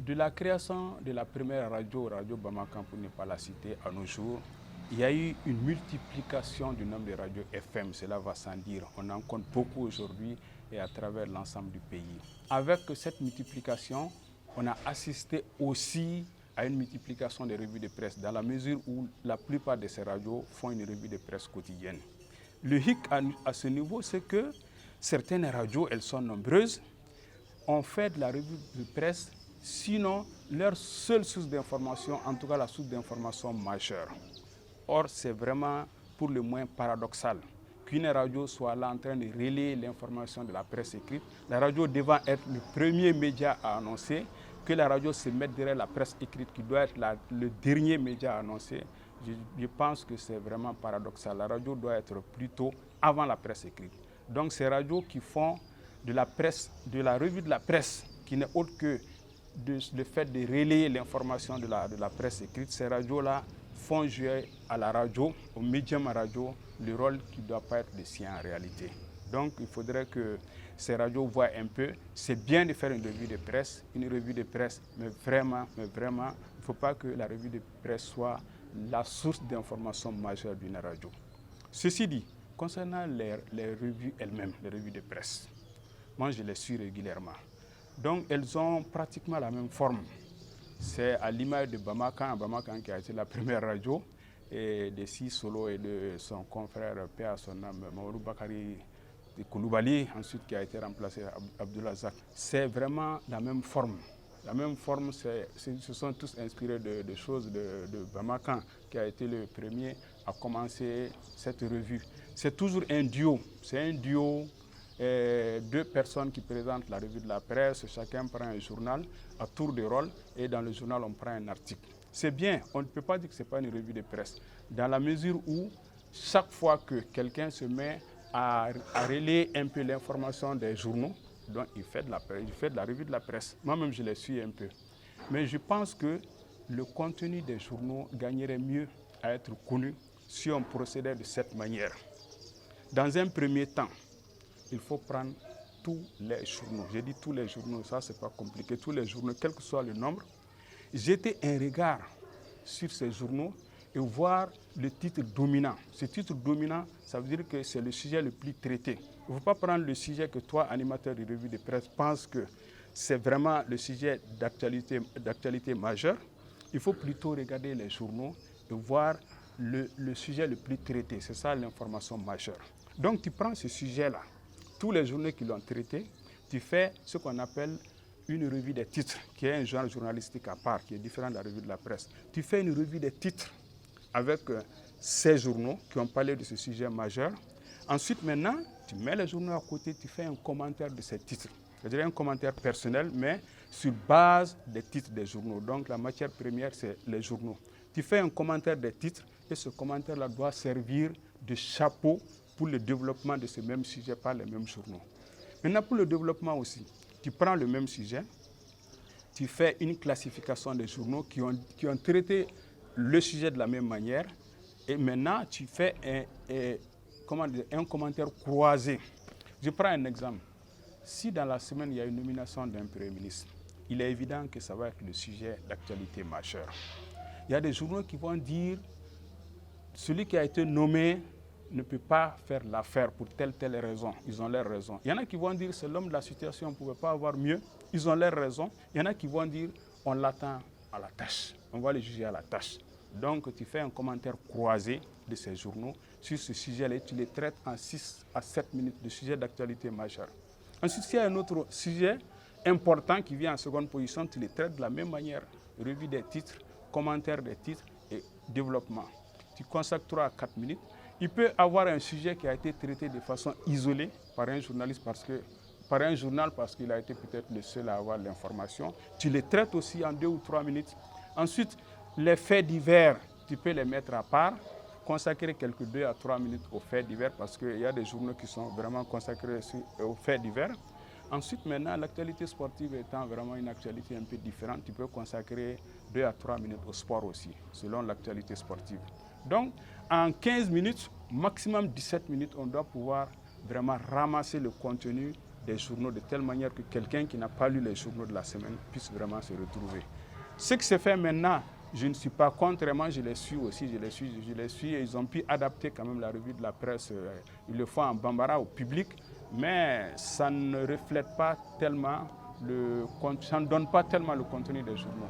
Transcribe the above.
De la création de la première radio, Radio Bamakan pour ne pas la citer, à nos jours, il y a eu une multiplication du nombre de radios FM, cela va sans dire. On en compte beaucoup aujourd'hui et à travers l'ensemble du pays. Avec cette multiplication, on a assisté aussi à une multiplication des revues de presse, dans la mesure où la plupart de ces radios font une revue de presse quotidienne. Le hic à ce niveau, c'est que certaines radios, elles sont nombreuses, ont fait de la revue de presse, sinon leur seule source d'information, en tout cas la source d'information majeure. Or, c'est vraiment pour le moins paradoxal qu'une radio soit là en train de relayer l'information de la presse écrite, la radio devant être le premier média à annoncer, que la radio se mette derrière la presse écrite qui doit être le dernier média à annoncer. Je pense que c'est vraiment paradoxal. La radio doit être plutôt avant la presse écrite. Donc ces radios qui font de la presse, de la revue de la presse, qui n'est autre que le fait de relayer l'information de la presse écrite, ces radios-là font jouer à la radio, au médium radio, le rôle qui ne doit pas être le sien en réalité. Donc il faudrait que ces radios voient un peu, c'est bien de faire une revue de presse, mais vraiment, il ne faut pas que la revue de presse soit la source d'information majeure d'une radio. Ceci dit, concernant les revues elles-mêmes, les revues de presse, moi je les suis régulièrement. Donc elles ont pratiquement la même forme. C'est à l'image de Bamakan qui a été la première radio, et de Si Solo et de son confrère père à son âme, Mamadou Bakari Koulibaly, ensuite qui a été remplacé Abdoulaye Zak. C'est vraiment la même forme. La même forme, ce sont tous inspirés de choses de Bamakan, qui a été le premier à commencer cette revue. C'est toujours un duo. C'est un duo, deux personnes qui présentent la revue de la presse. Chacun prend un journal à tour de rôle et dans le journal, on prend un article. C'est bien, on ne peut pas dire que ce n'est pas une revue de presse, dans la mesure où chaque fois que quelqu'un se met à relayer un peu l'information des journaux, donc il fait de la revue de la presse. Moi-même, je les suis un peu. Mais je pense que le contenu des journaux gagnerait mieux à être connu si on procédait de cette manière. Dans un premier temps, il faut prendre tous les journaux. J'ai dit tous les journaux, ça c'est pas compliqué. Tous les journaux, quel que soit le nombre, jeter un regard sur ces journaux et voir le titre dominant. Ce titre dominant, ça veut dire que c'est le sujet le plus traité. Il ne faut pas prendre le sujet que toi, animateur de revue de presse, penses que c'est vraiment le sujet d'actualité majeure. Il faut plutôt regarder les journaux et voir le sujet le plus traité. C'est ça l'information majeure. Donc tu prends ce sujet-là, tous les journaux qui l'ont traité, tu fais ce qu'on appelle une revue des titres, qui est un genre journalistique à part, qui est différent de la revue de la presse. Tu fais une revue des titres avec ces journaux qui ont parlé de ce sujet majeur. Ensuite, maintenant, tu mets les journaux à côté, tu fais un commentaire de ces titres. C'est-à-dire un commentaire personnel, mais sur base des titres des journaux. Donc, la matière première, c'est les journaux. Tu fais un commentaire des titres et ce commentaire-là doit servir de chapeau pour le développement de ce même sujet par les mêmes journaux. Maintenant, pour le développement aussi, tu prends le même sujet, tu fais une classification des journaux qui ont traité le sujet de la même manière, et maintenant tu fais un commentaire croisé. Je prends un exemple. Si dans la semaine il y a une nomination d'un Premier ministre, il est évident que ça va être le sujet d'actualité majeure. Il y a des journaux qui vont dire celui qui a été nommé ne peut pas faire l'affaire pour telle raison. Ils ont leurs raisons. Il y en a qui vont dire c'est l'homme de la situation, on ne pouvait pas avoir mieux. Ils ont leurs raisons. Il y en a qui vont dire on l'attend à la tâche. On va le juger à la tâche. Donc tu fais un commentaire croisé de ces journaux sur ce sujet-là et tu les traites en 6 à 7 minutes de sujet d'actualité majeure. Ensuite, s'il y a un autre sujet important qui vient en seconde position, tu les traites de la même manière. Revue des titres, commentaire des titres et développement. Tu consacres 3 à 4 minutes. Il peut avoir un sujet qui a été traité de façon isolée par un journaliste par un journal parce qu'il a été peut-être le seul à avoir l'information. Tu les traites aussi en 2 ou 3 minutes. Ensuite, les faits divers, tu peux les mettre à part, consacrer quelques 2 à 3 minutes aux faits divers parce qu'il y a des journaux qui sont vraiment consacrés aux faits divers. Ensuite, maintenant, l'actualité sportive étant vraiment une actualité un peu différente, tu peux consacrer 2 à 3 minutes au sport aussi, selon l'actualité sportive. Donc, en 15 minutes, maximum 17 minutes, on doit pouvoir vraiment ramasser le contenu les journaux de telle manière que quelqu'un qui n'a pas lu les journaux de la semaine puisse vraiment se retrouver. Ce qui se fait maintenant, je ne suis pas contre, moi je les suis aussi, je les suis et ils ont pu adapter quand même la revue de la presse, ils le font en bambara au public, mais ça ne reflète pas tellement ça ne donne pas tellement le contenu des journaux.